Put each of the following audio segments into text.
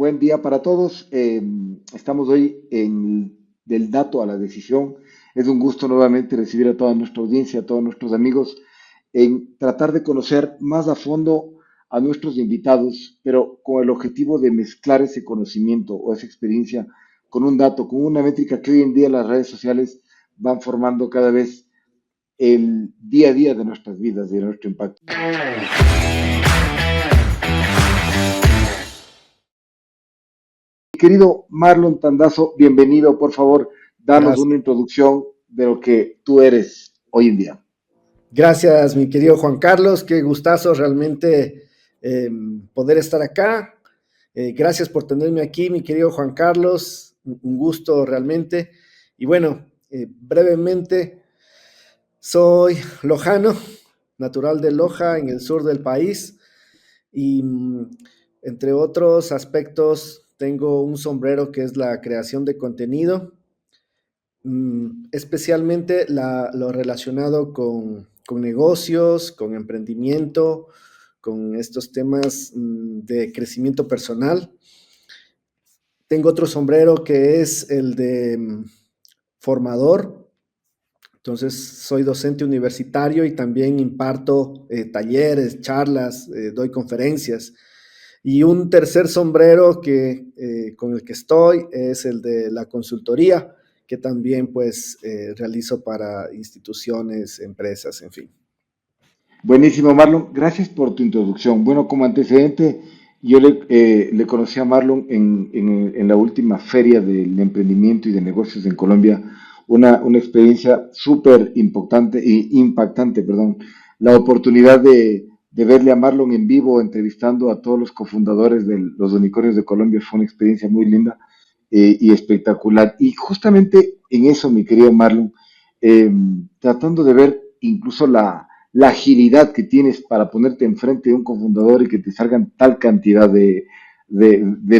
buen día para todos. Estamos hoy en Del Dato a la Decisión. Es un gusto nuevamente recibir a toda nuestra audiencia, a todos nuestros amigos, en tratar de conocer más a fondo a nuestros invitados, pero con el objetivo de mezclar ese conocimiento o esa experiencia con un dato, con una métrica que hoy en día las redes sociales van formando cada vez el día a día de nuestras vidas y de nuestro impacto. Querido Marlon Tandazo, bienvenido. Por favor, danos Gracias. una introducción de lo que tú eres hoy en día. Gracias, mi querido Juan Carlos. Qué gustazo realmente poder estar acá. Gracias por tenerme aquí, mi querido Juan Carlos. Un gusto realmente. Y bueno, brevemente, soy lojano, natural de Loja, en el sur del país. Y entre otros aspectos, tengo un sombrero que es la creación de contenido. Especialmente lo relacionado con negocios, con emprendimiento, con estos temas de crecimiento personal. Tengo otro sombrero que es el de formador. Entonces, soy docente universitario y también imparto talleres, charlas, doy conferencias. Y un tercer sombrero con el que estoy es el de la consultoría, que también pues realizo para instituciones, empresas, en fin. Buenísimo, Marlon. Gracias por tu introducción. Bueno, como antecedente, yo le conocí a Marlon en la última feria del emprendimiento y de negocios en Colombia, una experiencia súper importante e impactante, perdón. La oportunidad de verle a Marlon en vivo, entrevistando a todos los cofundadores de los unicornios de Colombia, fue una experiencia muy linda y espectacular. Y justamente en eso, mi querido Marlon, eh, tratando de ver incluso la agilidad que tienes para ponerte enfrente de un cofundador y que te salgan tal cantidad de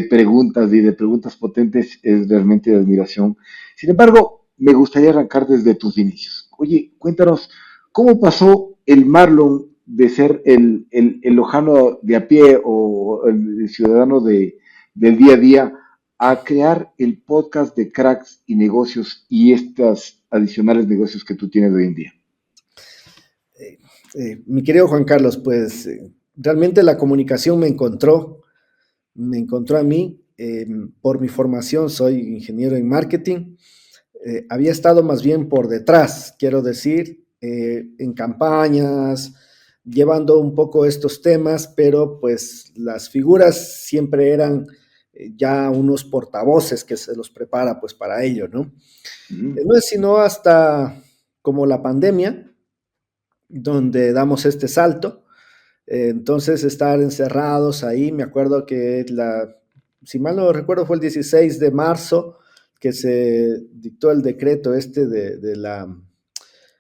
preguntas y de preguntas potentes es realmente de admiración. Sin embargo, me gustaría arrancar desde tus inicios. Oye, cuéntanos, ¿cómo pasó el Marlon de ser el lojano de a pie o el ciudadano del día a día a crear el podcast de cracks y negocios y estos adicionales negocios que tú tienes hoy en día? Mi querido Juan Carlos, pues realmente la comunicación me encontró a mí por mi formación, soy ingeniero en marketing. Había estado más bien por detrás, quiero decir, en campañas, llevando un poco estos temas, pero pues las figuras siempre eran ya unos portavoces que se los prepara pues para ello, ¿no? Ujú. No es sino hasta como la pandemia, donde damos este salto. Entonces, estar encerrados ahí, me acuerdo que si mal no recuerdo, fue el 16 de marzo que se dictó el decreto este de la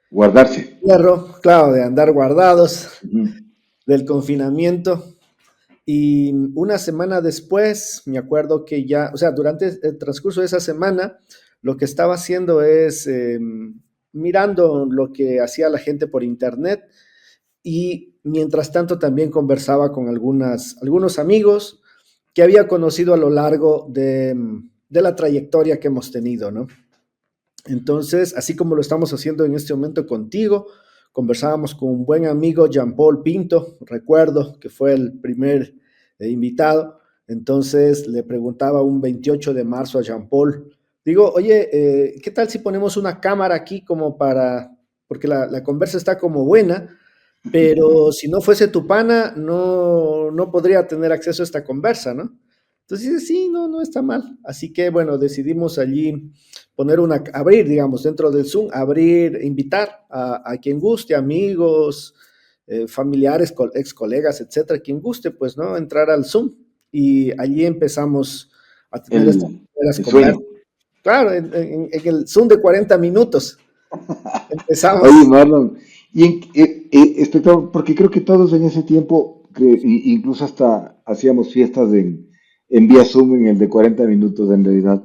Guardarse. hierro, claro, de andar guardados, Ujú. del confinamiento. Y una semana después, me acuerdo que ya, o sea, durante el transcurso de esa semana, lo que estaba haciendo es mirando lo que hacía la gente por internet y mientras tanto también conversaba con algunos amigos que había conocido a lo largo de la trayectoria que hemos tenido, ¿no? Entonces, así como lo estamos haciendo en este momento contigo, conversábamos con un buen amigo, Jean-Paul Pinto, recuerdo que fue el primer invitado. Entonces le preguntaba un 28 de marzo a Jean-Paul, digo, oye, ¿qué tal si ponemos una cámara aquí como porque la conversa está como buena, pero si no fuese tu pana, no podría tener acceso a esta conversa, ¿no? Entonces dice, sí, no está mal. Así que bueno, decidimos allí abrir, digamos, dentro del Zoom, abrir, invitar a quien guste, amigos, familiares, ex colegas, etcétera, quien guste, pues, ¿no? Entrar al Zoom. Y allí empezamos a tener estas El, primeras el conversas. sueño. Claro, en el Zoom de 40 minutos Oye, empezamos. Marlon, espectacular, porque creo que todos en ese tiempo, incluso hasta hacíamos fiestas en vía Zoom en el de 40 minutos en realidad.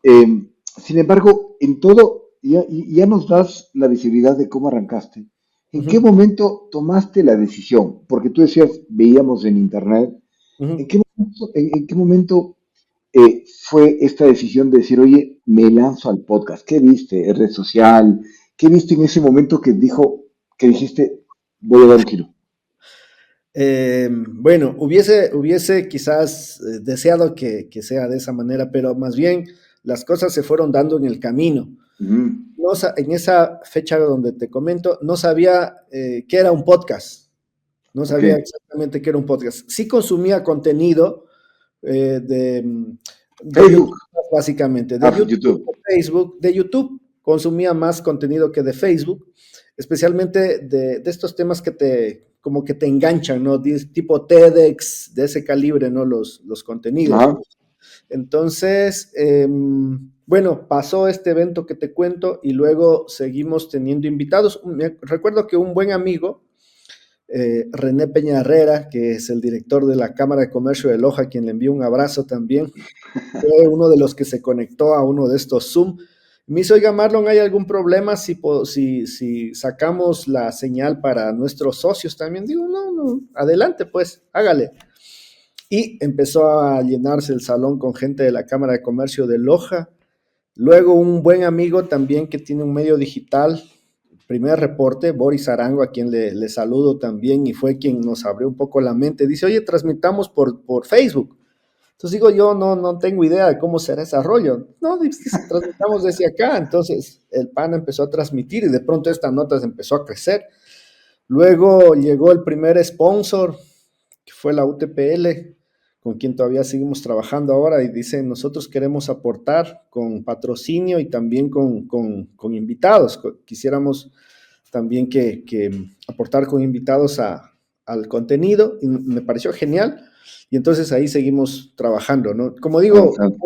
Sin embargo, en todo, ya nos das la visibilidad de cómo arrancaste. ¿En qué Ujú, momento tomaste la decisión? Porque tú decías, veíamos en internet. ujú. ¿En qué momento fue esta decisión de decir, oye, me lanzo al podcast? ¿Qué viste? ¿En red social? ¿Qué viste en ese momento que dijiste, voy a dar un giro? Bueno, hubiese quizás deseado que sea de esa manera, pero más bien las cosas se fueron dando en el camino. Ujú. En esa fecha donde te comento, no sabía qué era un podcast, no Ok. sabía exactamente qué era un podcast. Sí consumía contenido de Facebook. YouTube, básicamente, Ah, de YouTube, YouTube. de Facebook, de YouTube consumía más contenido que de Facebook, especialmente de estos temas como que te enganchan, ¿no? Tipo TEDx, de ese calibre, ¿no? Los contenidos. Ajá. Entonces, bueno, pasó este evento que te cuento y luego seguimos teniendo invitados. Recuerdo que un buen amigo, René Peña Herrera, que es el director de la Cámara de Comercio de Loja, quien le envió un abrazo también, fue uno de los que se conectó a uno de estos Zoom. Me dice, oiga, Marlon, ¿hay algún problema si sacamos la señal para nuestros socios también? Digo, no, no, adelante, pues, hágale. Y empezó a llenarse el salón con gente de la Cámara de Comercio de Loja. Luego un buen amigo también que tiene un medio digital, primer reporte, Boris Arango, a quien le saludo también y fue quien nos abrió un poco la mente. Dice, oye, transmitamos por Facebook. Entonces digo, yo no tengo idea de cómo será ese rollo. No, dice que transmitamos desde acá. Entonces el PAN empezó a transmitir y de pronto esta nota se empezó a crecer. Luego llegó el primer sponsor, que fue la UTPL, con quien todavía seguimos trabajando ahora, y dice, nosotros queremos aportar con patrocinio y también con invitados. Quisiéramos también que aportar con invitados al contenido, y me pareció genial, y entonces ahí seguimos trabajando, ¿no? Como digo, Avanzando.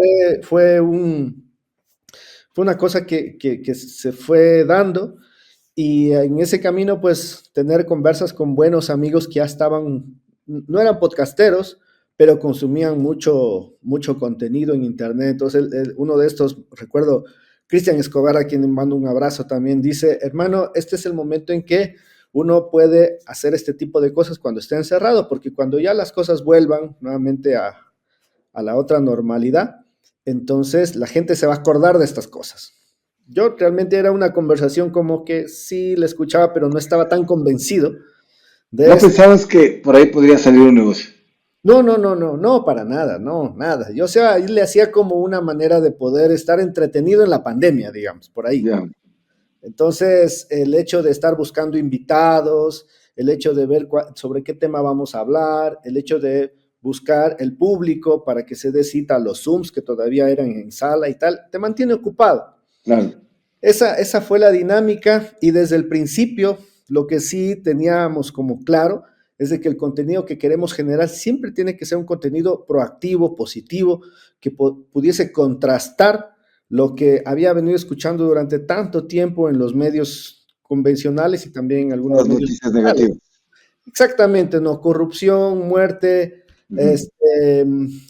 fue una cosa que se fue dando, y en ese camino, pues, tener conversas con buenos amigos que ya estaban, no eran podcasteros, pero consumían mucho contenido en internet. Entonces, uno de estos, recuerdo, Cristian Escobar, a quien le mando un abrazo también, dice, hermano, este es el momento en que uno puede hacer este tipo de cosas cuando esté encerrado, porque cuando ya las cosas vuelvan nuevamente a la otra normalidad, entonces la gente se va a acordar de estas cosas. Yo realmente era una conversación como que sí le escuchaba, pero no estaba tan convencido de ¿No esto. pensabas que por ahí podría salir un negocio? No, para nada, no, nada. Yo, o sea, ahí le hacía como una manera de poder estar entretenido en la pandemia, digamos, por ahí. Ya. Entonces, el hecho de estar buscando invitados, el hecho de ver sobre qué tema vamos a hablar, el hecho de buscar el público para que se dé cita a los Zooms que todavía eran en sala y tal, te mantiene ocupado. Claro. Esa fue la dinámica y desde el principio lo que sí teníamos como claro es de que el contenido que queremos generar siempre tiene que ser un contenido proactivo, positivo, que pudiese contrastar lo que había venido escuchando durante tanto tiempo en los medios convencionales y también en algunos Las medios noticias digitales. negativas. Exactamente, ¿no? Corrupción, muerte, Ujú.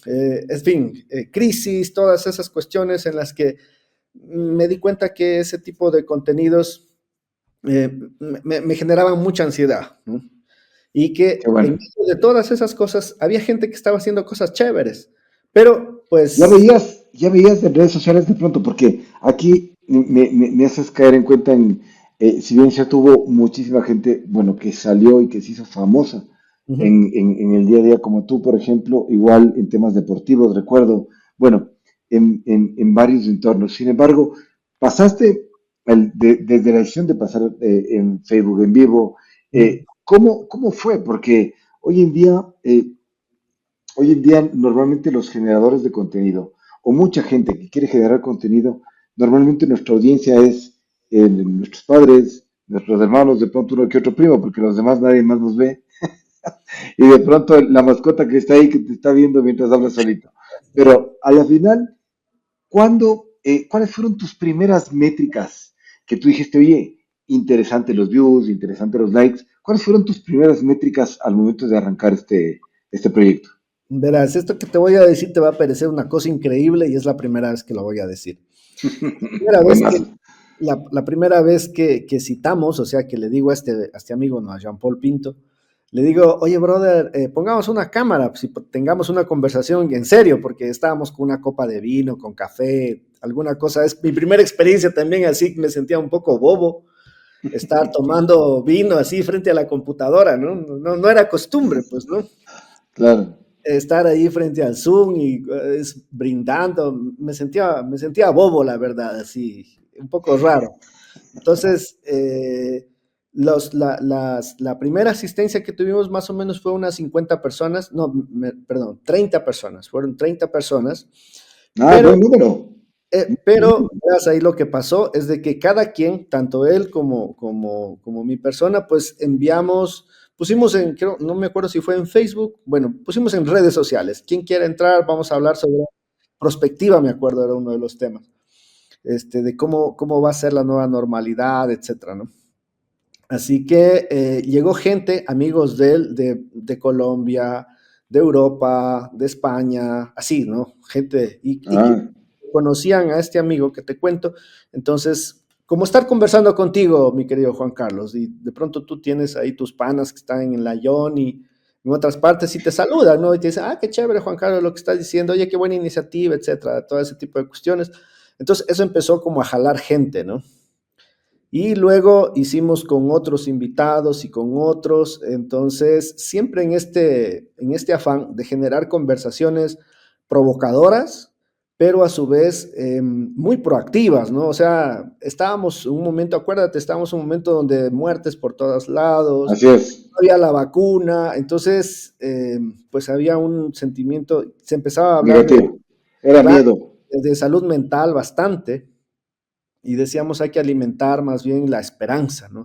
en fin, crisis, todas esas cuestiones en las que me di cuenta que ese tipo de contenidos me generaban mucha ansiedad, ¿no? Y Qué que en bueno. medio de todas esas cosas había gente que estaba haciendo cosas chéveres, pero Ya pues, veías, ya veías en redes sociales de pronto, porque aquí me haces caer en cuenta si bien ya tuvo muchísima gente, bueno, que salió y que se hizo famosa ujú, en el día a día, como tú, por ejemplo, igual en temas deportivos, recuerdo, bueno, en varios entornos. Sin embargo, pasaste desde la decisión de pasar en Facebook en vivo, ujú. ¿cómo fue? Porque hoy en día, hoy en día, normalmente los generadores de contenido o mucha gente que quiere generar contenido, normalmente nuestra audiencia es nuestros padres, nuestros hermanos, de pronto uno que otro primo, porque los demás nadie más nos ve, y de pronto la mascota que está ahí que te está viendo mientras hablas solito. Pero a la final, ¿cuáles fueron tus primeras métricas que tú dijiste, oye, interesante los views, interesante los likes? ¿Cuáles fueron tus primeras métricas al momento de arrancar este proyecto? Verás, esto que te voy a decir te va a parecer una cosa increíble y es la primera vez que lo voy a decir. Primera vez que, Buenazo. la primera vez que citamos, o sea, que le digo a este amigo, no, a Jean-Paul Pinto, Le digo, oye, brother, pongamos una cámara, si tengamos una conversación en serio, porque estábamos con una copa de vino, con café, alguna cosa. Es mi primera experiencia también, así me sentía un poco bobo, estar tomando vino así frente a la computadora, ¿no? No era costumbre, pues, ¿no? Claro. Estar ahí frente al Zoom y brindando, me sentía bobo, la verdad, así, un poco raro. Entonces, la primera asistencia que tuvimos más o menos fue unas 50 personas, no, perdón, 30 personas, fueron 30 personas, Ah, pero, buen número. verás, ahí lo que pasó es de que cada quien, tanto él como mi persona, pues enviamos, pusimos en, creo, no me acuerdo si fue en Facebook, bueno, pusimos en redes sociales, quien quiera entrar, vamos a hablar sobre prospectiva, me acuerdo, era uno de los temas, de cómo va a ser la nueva normalidad, etcétera, ¿no? Así que llegó gente, amigos de él, de Colombia, de Europa, de España, así, ¿no? Gente, y que Ah, conocían a este amigo que te cuento. Entonces, como estar conversando contigo, mi querido Juan Carlos, y de pronto tú tienes ahí tus panas que están en la Ion y en otras partes y te saludan, ¿no? Y te dicen, ah, qué chévere, Juan Carlos, lo que estás diciendo, oye, qué buena iniciativa, etcétera, todo ese tipo de cuestiones. Entonces, eso empezó como a jalar gente, ¿no? Y luego hicimos con otros invitados y con otros, entonces siempre en este afán de generar conversaciones provocadoras, pero a su vez muy proactivas, ¿no? O sea, estábamos en un momento, acuérdate, estábamos en un momento donde muertes por todos lados, así es. no había la vacuna, entonces pues había un sentimiento, se empezaba a hablar de, Negativo. Era claro, miedo. de salud mental bastante y decíamos hay que alimentar más bien la esperanza, ¿no?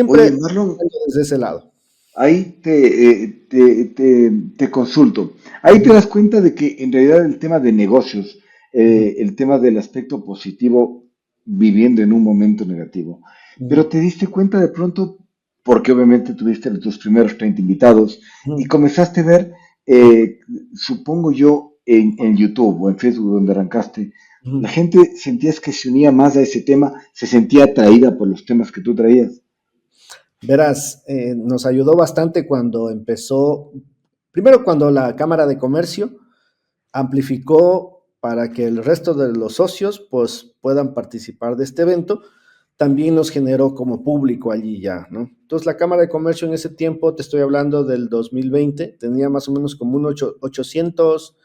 Oye, Siempre Marlon, desde ese lado. ahí te consulto. Ahí te Ujú, das cuenta de que en realidad el tema de negocios, ujú, el tema del aspecto positivo viviendo en un momento negativo, ujú, pero te diste cuenta de pronto, porque obviamente tuviste tus primeros 30 invitados y ujú, comenzaste a ver, supongo yo, en YouTube o en Facebook donde arrancaste, la ujú. gente sentías que se unía más a ese tema, se sentía atraída por los temas que tú traías. Verás, nos ayudó bastante cuando empezó, primero cuando la Cámara de Comercio amplificó para que el resto de los socios pues puedan participar de este evento, también nos generó como público allí ya, ¿no? Entonces la Cámara de Comercio en ese tiempo, te estoy hablando del 2020, tenía más o menos como unos 800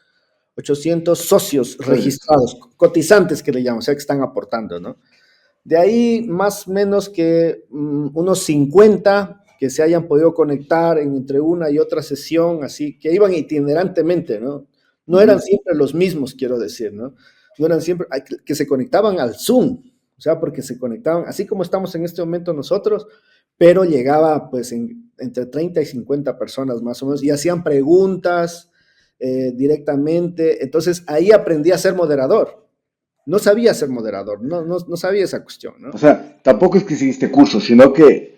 socios Socios. registrados, cotizantes que le llaman, o sea que están aportando, ¿no? De ahí más o menos que unos 50 que se hayan podido conectar entre una y otra sesión, así que iban itinerantemente, ¿no? No eran Ujú. siempre los mismos, quiero decir, ¿no? No eran siempre, que se conectaban al Zoom, o sea, porque se conectaban, así como estamos en este momento nosotros, pero llegaba pues entre 30 y 50 personas más o menos y hacían preguntas directamente. Entonces ahí aprendí a ser moderador. No sabía ser moderador, no sabía esa cuestión, O ¿no? sea, tampoco es que seguiste curso, sino que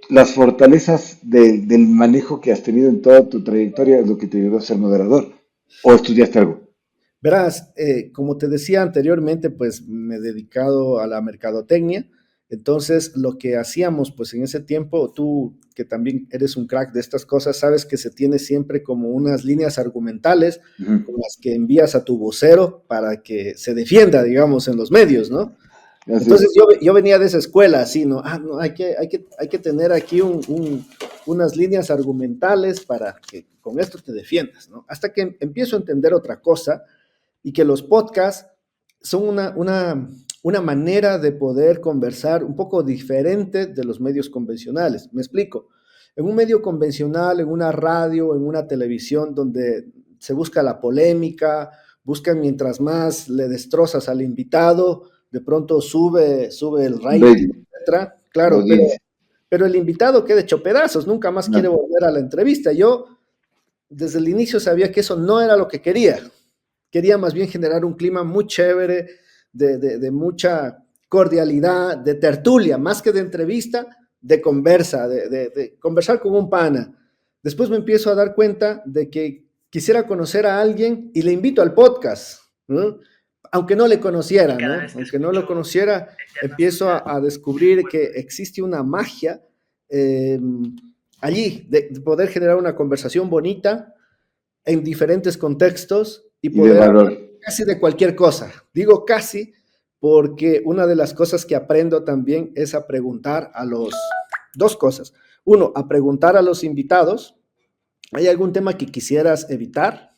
las fortalezas del manejo que has tenido en toda tu trayectoria es lo que te ayudó a ser moderador. ¿O estudiaste algo? Verás, como te decía anteriormente, pues me he dedicado a la mercadotecnia. Entonces, lo que hacíamos, pues en ese tiempo, tú que también eres un crack de estas cosas, sabes que se tiene siempre como unas líneas argumentales Ujú. con las que envías a tu vocero para que se defienda, digamos, en los medios, ¿no? Así Entonces es. yo venía de esa escuela, así, ¿no? Ah, no, hay que tener aquí unas líneas argumentales para que con esto te defiendas, ¿no? Hasta que empiezo a entender otra cosa y que los podcasts son una manera de poder conversar un poco diferente de los medios convencionales. Me explico. En un medio convencional, en una radio, en una televisión donde se busca la polémica, buscan mientras más le destrozas al invitado, de pronto sube el rating, Rating, etcétera. la Claro, audiencia. pero el invitado queda hecho pedazos, nunca más quiere No. volver a la entrevista. Yo desde el inicio sabía que eso no era lo que quería. Quería más bien generar un clima muy chévere, de mucha cordialidad, de tertulia, más que de entrevista, de conversa, de conversar con un pana. Después me empiezo a dar cuenta de que quisiera conocer a alguien y le invito al podcast, ¿no? Aunque no le conociera, ¿no? Aunque no lo conociera, empiezo a descubrir que existe una magia eh, allí, de poder generar una conversación bonita en diferentes contextos y Y de poder hablar valor. casi de cualquier cosa. Digo casi porque una de las cosas que aprendo también es a preguntar a los, dos cosas. Uno, a preguntar a los invitados, ¿hay algún tema que quisieras evitar?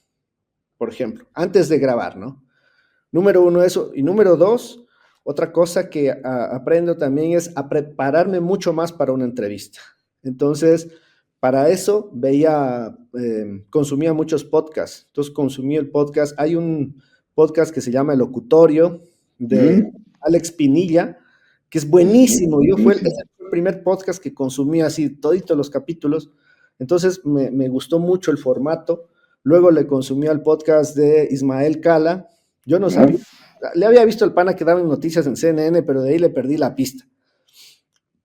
Por ejemplo, antes de grabar, ¿no? Número uno, eso. Y número dos, otra cosa que aprendo también es a prepararme mucho más para una entrevista. Entonces, para eso consumía muchos podcasts. Entonces, consumí el podcast. Hay un podcast que se llama El Locutorio de Ujú. Alex Pinilla, que es buenísimo. Ese Buenísimo. fue el primer podcast que consumí así, toditos los capítulos. Entonces, me gustó mucho el formato. Luego le consumí al podcast de Ismael Cala. Yo no ¿No? sabía, le había visto el pana que daba noticias en CNN, pero de ahí le perdí la pista.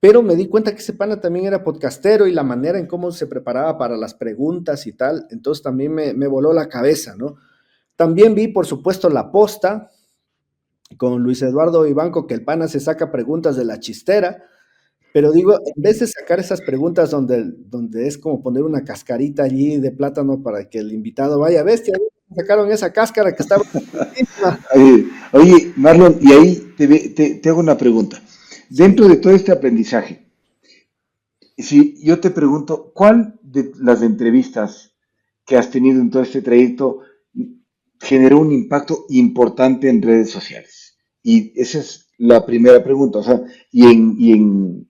Pero me di cuenta que ese pana también era podcastero y la manera en cómo se preparaba para las preguntas y tal, entonces también me voló la cabeza, ¿no? También vi, por supuesto, La Posta con Luis Eduardo Vivanco, que el pana se saca preguntas de la chistera, pero digo, en vez de sacar esas preguntas donde es como poner una cascarita allí de plátano para que el invitado vaya, bestia, sacaron esa cáscara que estaba... Oye, Marlon, y ahí te hago una pregunta. Sí. Dentro de todo este aprendizaje, si yo te pregunto, ¿cuál de las entrevistas que has tenido en todo este trayecto generó un impacto importante en redes sociales? Y esa es la primera pregunta, o sea, en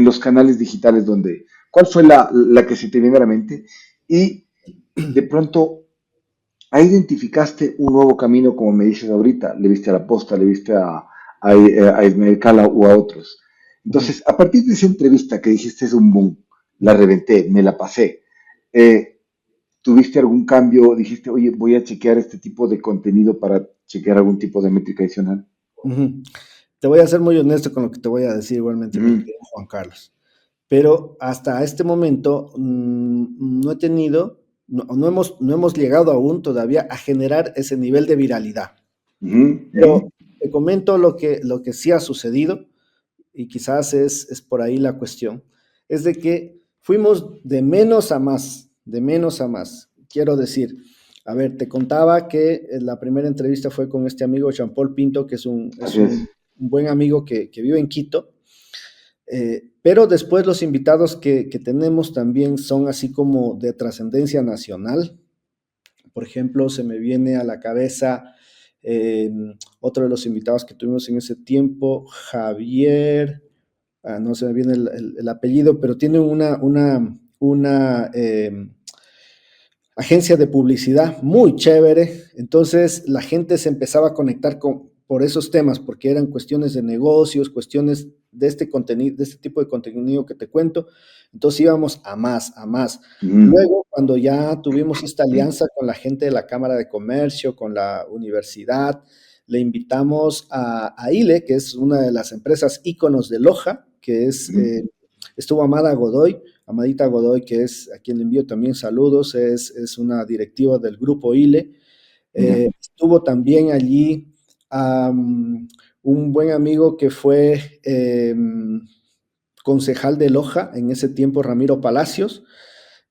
los canales digitales donde, ¿cuál fue la que se te viene a la mente? Y de pronto, ahí identificaste un nuevo camino, como me dices ahorita, le viste a La Posta, le viste a Ismael Cala o a otros. Ujú. Entonces, a partir de esa entrevista que dijiste es un boom, la reventé, me la pasé, eh, ¿tuviste algún cambio? Dijiste, oye, voy a chequear este tipo de contenido para chequear algún tipo de métrica adicional. Ujú. Te voy a ser muy honesto con lo que te voy a decir igualmente, mi Ujú, querido Juan Carlos. Pero hasta este momento no he tenido, no hemos llegado aún todavía a generar ese nivel de viralidad. ujú, ujú, Pero te comento lo que sí ha sucedido y quizás es por ahí la cuestión, es de que fuimos de menos a más, de menos a más. Quiero decir, a ver, te contaba que la primera entrevista fue con este amigo Jean-Paul Pinto, que es así es. un buen amigo que vive en Quito, pero después los invitados que tenemos también son así como de trascendencia nacional. Por ejemplo, se me viene a la cabeza eh, otro de los invitados que tuvimos en ese tiempo, Javier, no se me viene el apellido, pero tiene una agencia de publicidad muy chévere. Entonces la gente se empezaba a conectar por esos temas, porque eran cuestiones de negocios, cuestiones de este contenido, de este tipo de contenido que te cuento. Entonces íbamos a más, a más. Ujú, Luego, cuando ya tuvimos esta alianza con la gente de la Cámara de Comercio, con la universidad, le invitamos a ILE, que es una de las empresas íconos de Loja, que ujú, estuvo Amada Godoy, Amadita Godoy, que es a quien le envío también saludos, es una directiva del grupo ILE. mira. Estuvo también allí un buen amigo que fue concejal de Loja en ese tiempo, Ramiro Palacios.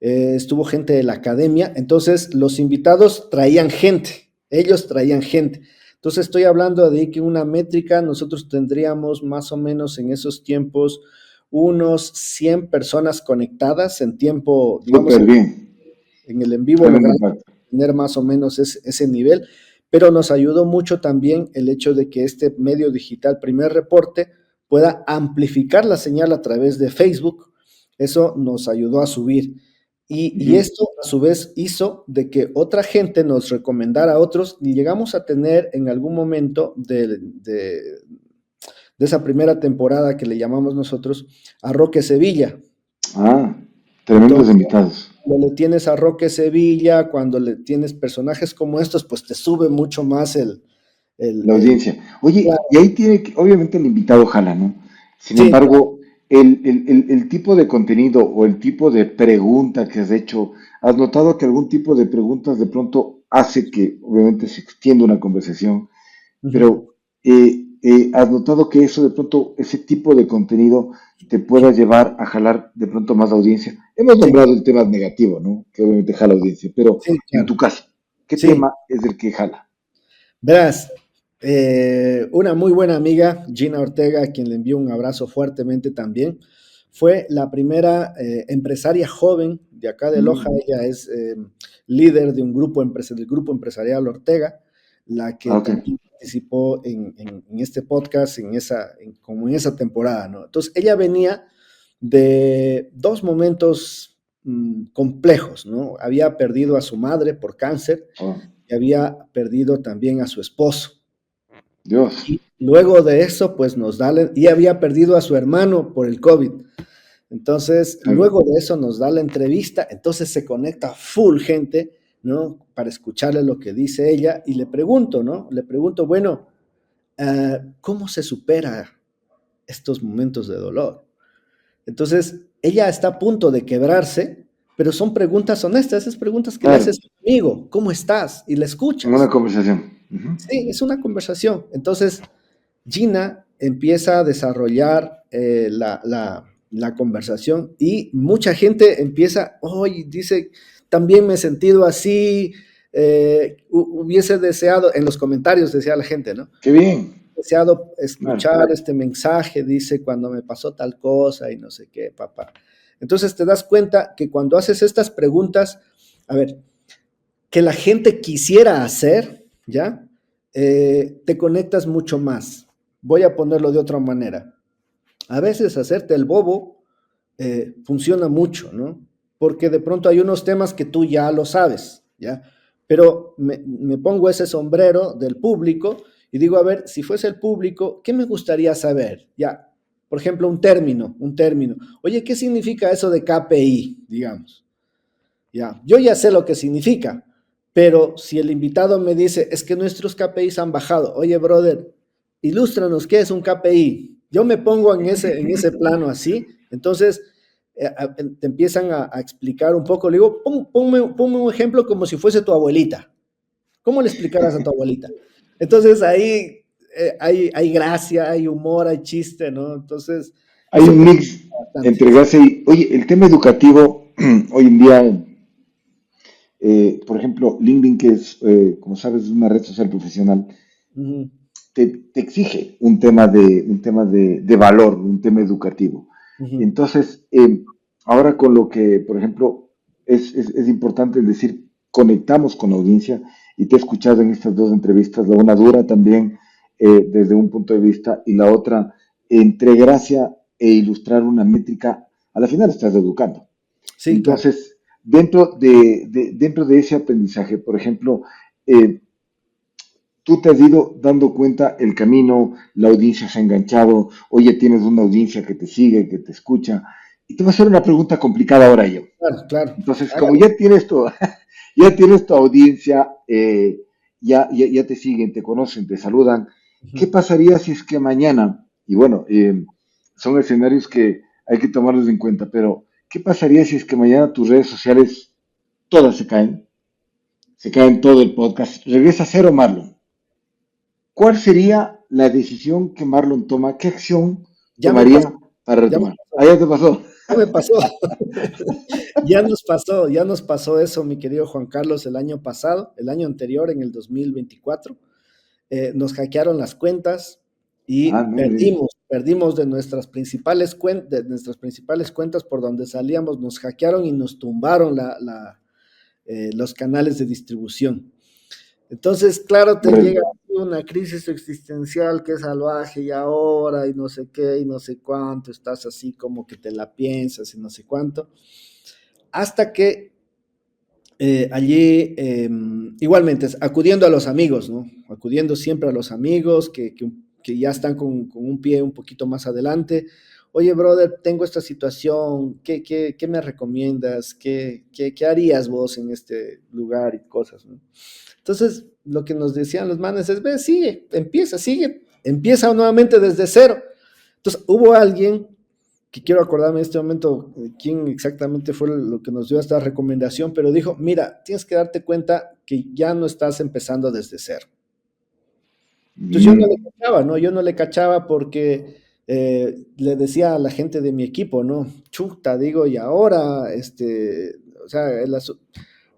Estuvo gente de la academia. Entonces, los invitados traían gente, ellos traían gente. Entonces, estoy hablando de que una métrica, nosotros tendríamos más o menos en esos tiempos unos 100 personas conectadas en tiempo, digamos, Súper bien. en el en vivo Tremendo logramos impacto. tener más o menos ese nivel, pero nos ayudó mucho también el hecho de que este medio digital, Primer Reporte, pueda amplificar la señal a través de Facebook. Eso nos ayudó a subir. Y Ujú. esto a su vez hizo de que otra gente nos recomendara a otros y llegamos a tener en algún momento de esa primera temporada que le llamamos nosotros a Roque Sevilla. Ah, tremendos Entonces, invitados. cuando le tienes a Roque Sevilla, cuando le tienes personajes como estos, pues te sube mucho más La el audiencia. Oye, claro, y ahí tiene que, obviamente el invitado jala, ¿no? Sin sí, claro. embargo, el tipo de contenido o el tipo de pregunta que has hecho, ¿has notado que algún tipo de preguntas de pronto hace que obviamente se extienda una conversación? Ujú. Pero ¿has notado que eso de pronto, ese tipo de contenido te pueda llevar a jalar de pronto más audiencia? Hemos Sí, nombrado el tema negativo, ¿no? Que obviamente jala audiencia, pero sí, en claro. tu caso, ¿qué Sí, tema es el que jala? verás, una muy buena amiga, Gina Ortega, a quien le envío un abrazo fuertemente también, fue la primera empresaria joven de acá de Loja. Mm, Ella es líder de un grupo del grupo empresarial Ortega, la que ok. también participó en este podcast, como en esa temporada, ¿no? Entonces, ella venía de dos momentos complejos, ¿no? Había perdido a su madre por cáncer Oh, y había perdido también a su esposo. Dios. Y luego de eso, pues y había perdido a su hermano por el COVID. Entonces, Ok. luego de eso nos da la entrevista, entonces se conecta full gente, ¿no? Para escucharle lo que dice ella y le pregunto, ¿no? Le pregunto, bueno, ¿cómo se supera estos momentos de dolor? Entonces, ella está a punto de quebrarse, pero son preguntas honestas, esas preguntas que le Claro, haces a un amigo, ¿cómo estás? Y le en una escuchas. conversación. Ujú. Sí, es una conversación. Entonces, Gina empieza a desarrollar la conversación y mucha gente empieza, hoy dice, también me he sentido así, hubiese deseado, en los comentarios decía la gente, ¿no? Qué bien. Deseado Claro. escuchar este mensaje, dice, cuando me pasó tal cosa y no sé qué, papá. Entonces te das cuenta que cuando haces estas preguntas, a ver, que la gente quisiera hacer, ¿ya? Te conectas mucho más. Voy a ponerlo de otra manera. A veces hacerte el bobo funciona mucho, ¿no? Porque de pronto hay unos temas que tú ya lo sabes, ¿ya? Pero me pongo ese sombrero del público y digo, a ver, si fuese el público, ¿qué me gustaría saber? Ya, por ejemplo, un término. Oye, ¿qué significa eso de KPI, digamos? Ya, yo ya sé lo que significa, pero si el invitado me dice, es que nuestros KPIs han bajado, oye, brother, ilústranos qué es un KPI. Yo me pongo en ese plano así, entonces te empiezan a explicar un poco, le digo, ponme un ejemplo como si fuese tu abuelita. ¿Cómo le explicarás a tu abuelita? Entonces ahí hay gracia, hay humor, hay chiste, ¿no? Entonces, Hay eso un me gusta mix bastante. entre gracia y, oye, el tema educativo hoy en día, por ejemplo, LinkedIn, que es, como sabes, es una red social profesional, Ujú, te exige un tema de valor, un tema educativo. ujú. Entonces, ahora con lo que, por ejemplo, es importante decir, conectamos con la audiencia y te he escuchado en estas dos entrevistas, la una dura también desde un punto de vista y la otra entre gracia e ilustrar una métrica, a la final estás educando. Sí, claro. Entonces, dentro de ese aprendizaje, por ejemplo, tú te has ido dando cuenta el camino, la audiencia se ha enganchado, oye, tienes una audiencia que te sigue, que te escucha, y te voy a hacer una pregunta complicada ahora yo. Claro, claro. Entonces, como Hágale. ya tienes tu audiencia, ya te siguen, te conocen, te saludan, ¿qué Ujú. pasaría si es que mañana, y bueno, son escenarios que hay que tomarlos en cuenta, pero ¿qué pasaría si es que mañana tus redes sociales todas se caen todo el podcast, regresa a cero Marlon? ¿Cuál sería la decisión que Marlon toma? ¿Qué acción Ya me pasó, tomaría para ya me retomar? pasó, Ah, ya te pasó. ya me pasó. Ya nos pasó eso, mi querido Juan Carlos, el año pasado, el año anterior, en el 2024. Nos hackearon las cuentas y Ah, no me digas. perdimos de nuestras principales cuentas por donde salíamos, nos hackearon y nos tumbaron los canales de distribución. Entonces, claro, te llega Horrible. una crisis existencial que es salvaje y ahora y no sé qué y no sé cuánto, estás así como que te la piensas y no sé cuánto, hasta que allí igualmente acudiendo a los amigos, ¿no? Acudiendo siempre a los amigos que ya están con un pie un poquito más adelante. Oye, brother, tengo esta situación, ¿qué me recomiendas? ¿Qué harías vos en este lugar y cosas, ¿no? Entonces, lo que nos decían los manes es, ve, sigue, empieza nuevamente desde cero. Entonces, hubo alguien que quiero acordarme en este momento quién exactamente fue lo que nos dio esta recomendación, pero dijo, mira, tienes que darte cuenta que ya no estás empezando desde cero. Entonces yo no le Mm, cachaba, ¿no? Yo no le cachaba porque le decía a la gente de mi equipo, ¿no? Chuta, digo, y ahora, o sea,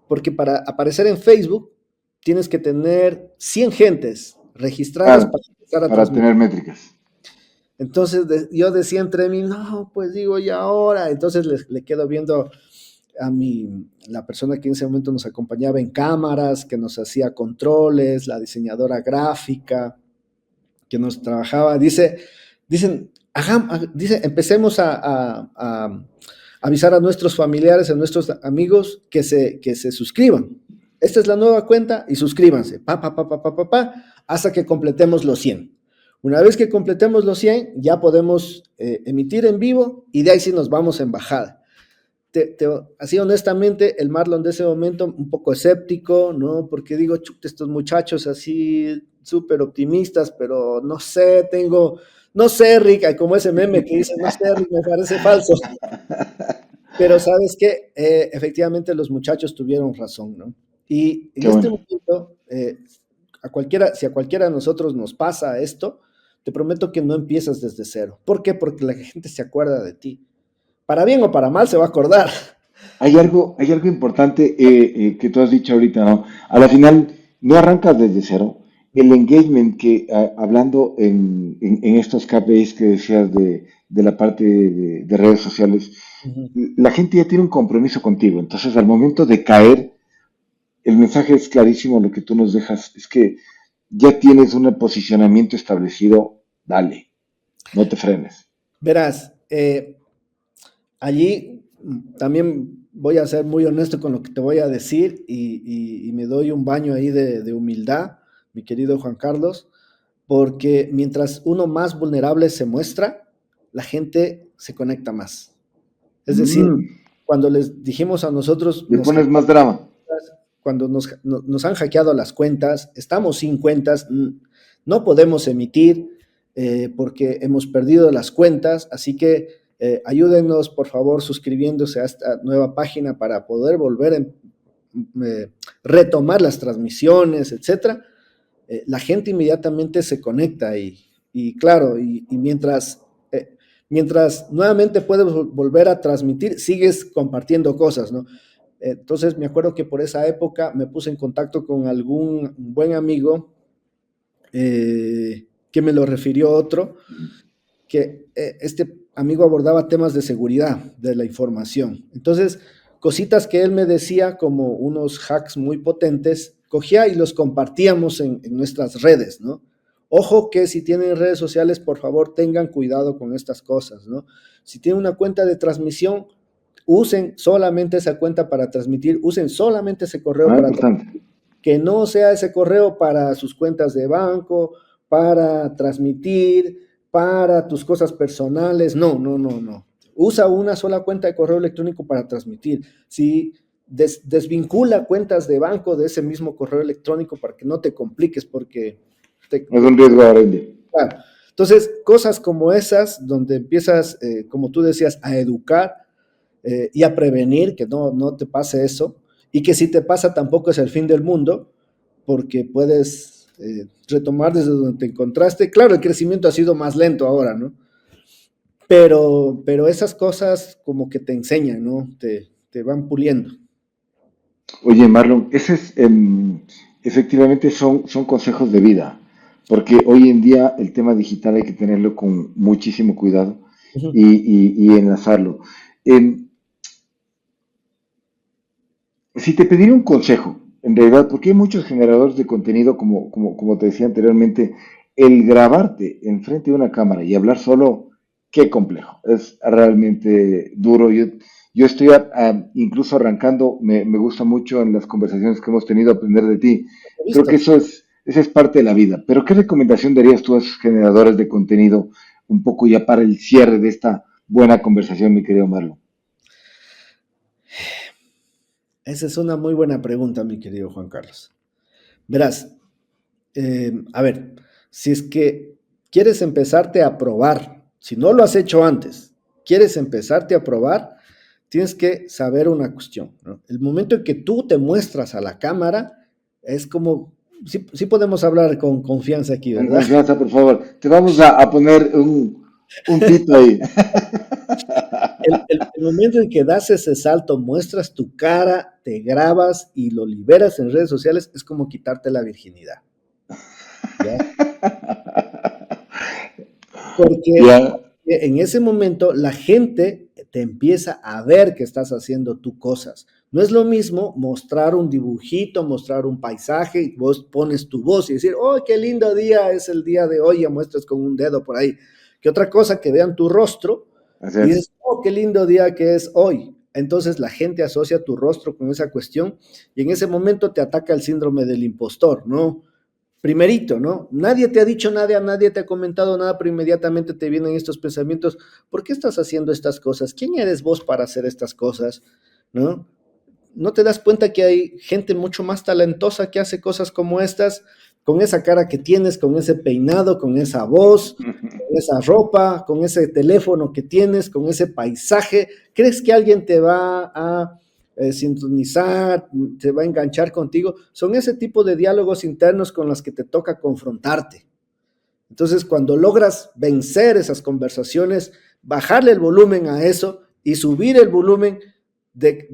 porque para aparecer en Facebook tienes que tener 100 gentes registradas claro, para empezar a para transmitir. tener métricas. Entonces yo decía entre mí, no, pues digo, y ahora, entonces le quedo viendo a la persona que en ese momento nos acompañaba en cámaras, que nos hacía controles, la diseñadora gráfica, que nos trabajaba, dice, empecemos a avisar a nuestros familiares, a nuestros amigos que se suscriban. Esta es la nueva cuenta y suscríbanse, hasta que completemos los 100. Una vez que completemos los 100, ya podemos emitir en vivo y de ahí sí nos vamos en bajada. Así honestamente, el Marlon de ese momento un poco escéptico, ¿no? Porque digo, chuta, estos muchachos así súper optimistas, pero no sé, Rick, como ese meme que dice, no sé, Rick, me parece falso. Pero sabes que efectivamente los muchachos tuvieron razón, ¿no? Y en Qué este bueno. momento, si a cualquiera de nosotros nos pasa esto, te prometo que no empiezas desde cero. ¿Por qué? Porque la gente se acuerda de ti. Para bien o para mal se va a acordar. Hay algo importante que tú has dicho ahorita, ¿no? A la final, no arrancas desde cero. El engagement que, hablando en estos KPIs que decías de la parte de redes sociales, Ujú. la gente ya tiene un compromiso contigo. Entonces, al momento de caer, el mensaje es clarísimo. Lo que tú nos dejas es que ya tienes un posicionamiento establecido. Dale, no te frenes. Verás, allí también voy a ser muy honesto con lo que te voy a decir y me doy un baño ahí de humildad, mi querido Juan Carlos, porque mientras uno más vulnerable se muestra, la gente se conecta más. Es decir, Mm, cuando les dijimos a nosotros, le pones más drama. cuando nos han hackeado las cuentas, estamos sin cuentas, no podemos emitir porque hemos perdido las cuentas, así que ayúdenos por favor suscribiéndose a esta nueva página para poder volver a retomar las transmisiones, etcétera. La gente inmediatamente se conecta y claro, mientras nuevamente puedes volver a transmitir, sigues compartiendo cosas, ¿no? Entonces me acuerdo que por esa época me puse en contacto con algún buen amigo que me lo refirió otro, que este amigo abordaba temas de seguridad de la información. Entonces, cositas que él me decía como unos hacks muy potentes, cogía y los compartíamos en nuestras redes, ¿no? Ojo que si tienen redes sociales, por favor, tengan cuidado con estas cosas, ¿no? Si tienen una cuenta de transmisión, usen solamente esa cuenta para transmitir, usen solamente ese correo Ah, para importante. que no sea ese correo para sus cuentas de banco, para transmitir, para tus cosas personales. No, no, no, no. Usa una sola cuenta de correo electrónico para transmitir. Si desvincula cuentas de banco de ese mismo correo electrónico para que no te compliques, porque Es un riesgo ahora en día. claro. Entonces, cosas como esas, donde empiezas, como tú decías, a educar y a prevenir que no te pase eso, y que si te pasa tampoco es el fin del mundo, porque puedes retomar desde donde te encontraste. Claro, el crecimiento ha sido más lento ahora, ¿no? Pero esas cosas como que te enseñan, ¿no? Te van puliendo. Oye, Marlon, efectivamente son consejos de vida, porque hoy en día el tema digital hay que tenerlo con muchísimo cuidado Uh y enlazarlo. Em, si te pediera un consejo, en realidad, porque hay muchos generadores de contenido, como te decía anteriormente, el grabarte enfrente de una cámara y hablar solo, qué complejo, es realmente duro. Yo estoy incluso arrancando, me gusta mucho en las conversaciones que hemos tenido aprender de ti. ¿He Creo visto? que esa es parte de la vida. Pero ¿qué recomendación darías tú a esos generadores de contenido un poco ya para el cierre de esta buena conversación, mi querido Marlon? Esa es una muy buena pregunta, mi querido Juan Carlos. Verás, a ver, si es que quieres empezarte a probar, si no lo has hecho antes, quieres empezarte a probar, tienes que saber una cuestión, ¿no? El momento en que tú te muestras a la cámara es como sí podemos hablar con confianza aquí, Con ¿verdad? confianza, por favor. Te vamos a poner un pito ahí. El momento en que das ese salto, muestras tu cara, te grabas y lo liberas en redes sociales, es como quitarte la virginidad, ¿ya? Porque Ya. en ese momento la gente te empieza a ver que estás haciendo tú cosas. No es lo mismo mostrar un dibujito, mostrar un paisaje, y vos pones tu voz y decir, oh, qué lindo día es el día de hoy, y muestras con un dedo por ahí. Que otra cosa que vean tu rostro Así y es. dices, oh, qué lindo día que es hoy. Entonces la gente asocia tu rostro con esa cuestión y en ese momento te ataca el síndrome del impostor, ¿no? Primerito, ¿no? Nadie te ha dicho nada, nadie te ha comentado nada, pero inmediatamente te vienen estos pensamientos, ¿por qué estás haciendo estas cosas? ¿Quién eres vos para hacer estas cosas? ¿No? ¿No te das cuenta que hay gente mucho más talentosa que hace cosas como estas, con esa cara que tienes, con ese peinado, con esa voz, con esa ropa, con ese teléfono que tienes, con ese paisaje? ¿Crees que alguien te va a sintonizar, te va a enganchar contigo? Son ese tipo de diálogos internos con los que te toca confrontarte. Entonces, cuando logras vencer esas conversaciones, bajarle el volumen a eso y subir el volumen de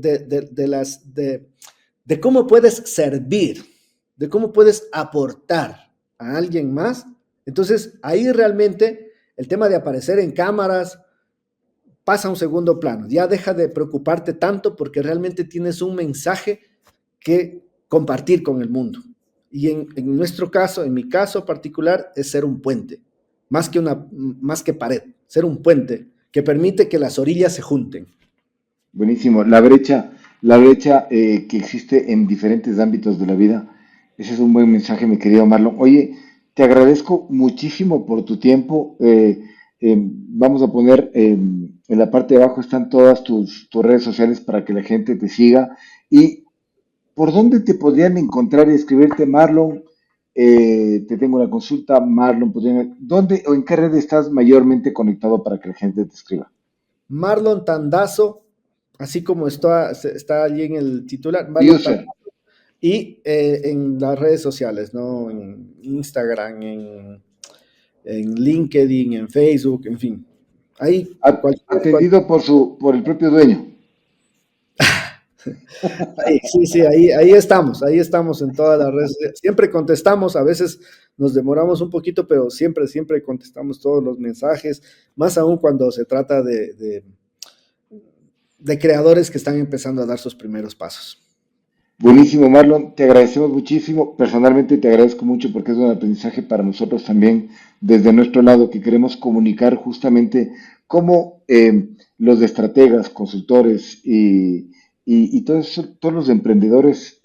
cómo puedes servir, de cómo puedes aportar a alguien más, entonces ahí realmente el tema de aparecer en cámaras pasa a un segundo plano. Ya deja de preocuparte tanto porque realmente tienes un mensaje que compartir con el mundo. Y en nuestro caso, en mi caso particular, es ser un puente, más que pared, ser un puente que permite que las orillas se junten. Buenísimo. La brecha que existe en diferentes ámbitos de la vida. Ese es un buen mensaje, mi querido Marlon. Oye, te agradezco muchísimo por tu tiempo. Vamos a poner en la parte de abajo están todas tus redes sociales para que la gente te siga. ¿Y por dónde te podrían encontrar y escribirte, Marlon? Te tengo una consulta, Marlon. ¿Dónde o en qué red estás mayormente conectado para que la gente te escriba? Marlon Tandazo, así como está allí en el titular, Marlon Tandazo, User. y en las redes sociales, ¿no? En Instagram, en LinkedIn, en Facebook, en fin. Ahí, Atendido por el propio dueño. sí, sí, ahí estamos en todas las redes. Siempre contestamos, a veces nos demoramos un poquito, pero siempre, siempre contestamos todos los mensajes, más aún cuando se trata de creadores que están empezando a dar sus primeros pasos. Buenísimo, Marlon. Te agradecemos muchísimo. Personalmente te agradezco mucho porque es un aprendizaje para nosotros también desde nuestro lado que queremos comunicar justamente cómo los estrategas, consultores y todos los emprendedores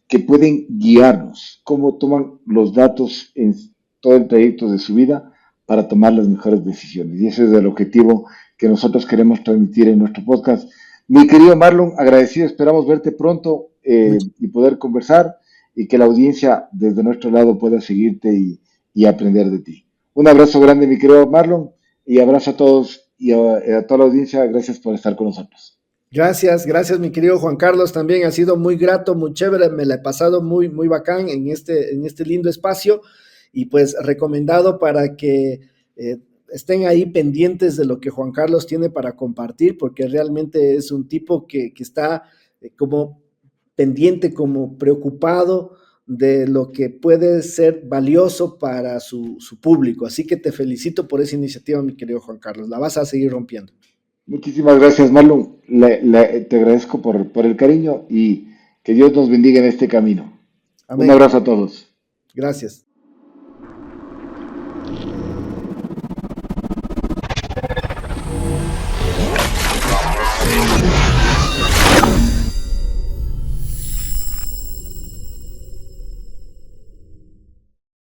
que pueden guiarnos, cómo toman los datos en todo el trayecto de su vida para tomar las mejores decisiones. Y ese es el objetivo que nosotros queremos transmitir en nuestro podcast. Mi querido Marlon, agradecido, esperamos verte pronto y poder conversar y que la audiencia desde nuestro lado pueda seguirte y aprender de ti. Un abrazo grande, mi querido Marlon, y abrazo a todos y a toda la audiencia. Gracias por estar con nosotros. Gracias, gracias mi querido Juan Carlos, también ha sido muy grato, muy chévere, me la he pasado muy, muy bacán en este lindo espacio y pues recomendado para que estén ahí pendientes de lo que Juan Carlos tiene para compartir, porque realmente es un tipo que está como pendiente, como preocupado de lo que puede ser valioso para su público. Así que te felicito por esa iniciativa, mi querido Juan Carlos, la vas a seguir rompiendo. Muchísimas gracias, Marlon. Te agradezco por el cariño y que Dios nos bendiga en este camino. Un Amén. abrazo a todos. Gracias.